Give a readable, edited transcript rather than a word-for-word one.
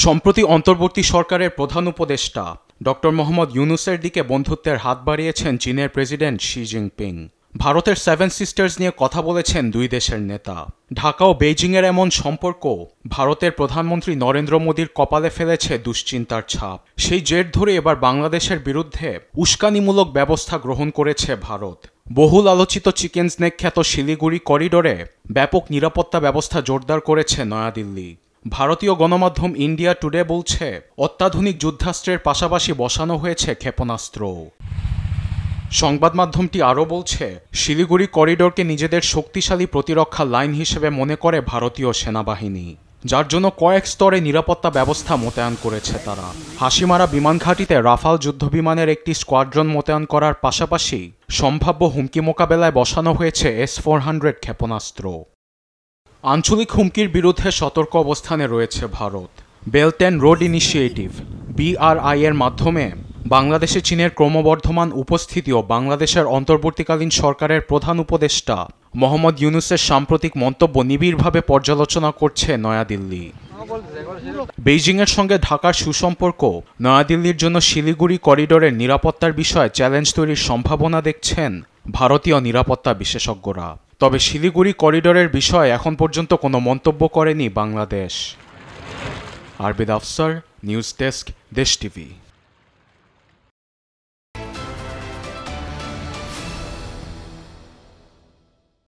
সম্প্রতি অন্তর্বর্তী সরকারের প্রধান উপদেষ্টা ডক্টর মোহাম্মদ ইউনূসের দিকে বন্ধুত্বের হাত বাড়িয়েছেন চীনের প্রেসিডেন্ট শি জিনপিং। ভারতের সেভেন সিস্টার্স নিয়ে কথা বলেছেন দুই দেশের নেতা। ঢাকা ও বেইজিংয়ের এমন সম্পর্ক ভারতের প্রধানমন্ত্রী নরেন্দ্র মোদীর কপালে ফেলেছে দুশ্চিন্তার ছাপ। সেই জের ধরে এবার বাংলাদেশের বিরুদ্ধে উস্কানিমূলক ব্যবস্থা গ্রহণ করেছে ভারত। বহুল আলোচিত চিকেন স্নেক খ্যাত শিলিগুড়ি করিডোরে ব্যাপক নিরাপত্তা ব্যবস্থা জোরদার করেছে নয়াদিল্লি। ভারতীয় গণমাধ্যম ইন্ডিয়া টুডে বলছে, অত্যাধুনিক যুদ্ধাস্ত্রের পাশাপাশি বসানো হয়েছে ক্ষেপণাস্ত্র। সংবাদ মাধ্যমটি আরও বলছে, শিলিগুড়ি করিডোরকে নিজেদের শক্তিশালী প্রতিরক্ষা লাইন হিসেবে মনে করে ভারতীয় সেনাবাহিনী, যার জন্য কয়েক স্তরে নিরাপত্তা ব্যবস্থা মোতায়েন করেছে তারা। হাসিমারা বিমান ঘাঁটিতে রাফাল যুদ্ধবিমানের একটি স্কোয়াড্রন মোতায়েন করার পাশাপাশি সম্ভাব্য হুমকি মোকাবেলায় বসানো হয়েছে S-400 ক্ষেপণাস্ত্র। আঞ্চলিক হুমকির বিরুদ্ধে সতর্ক অবস্থানে রয়েছে Bharat. Belt and road initiative BRI এর মাধ্যমে বাংলাদেশে চীনের ক্রমবর্ধমান উপস্থিতি ও বাংলাদেশের অন্তর্বর্তীকালীন সরকারের প্রধান উপদেষ্টা মোহাম্মদ ইউনূসের সাম্প্রতিক মন্তব্য নিবিড়ভাবে পর্যালোচনা করছে নয়াদিল্লি। বেইজিংয়ের সঙ্গে ঢাকার সুসম্পর্ক নয়াদিল্লির জন্য শিলিগুড়ি করিডোরের নিরাপত্তার বিষয়ে চ্যালেঞ্জ তৈরির সম্ভাবনা দেখছেন ভারতীয় নিরাপত্তা বিশেষজ্ঞরা। তবে শিলিগুড়ি করিডোরের বিষয়ে এখন পর্যন্ত কোনো মন্তব্য করেনি বাংলাদেশ। আরবিদ আফসার, নিউজ ডেস্ক, দেশ টিভি।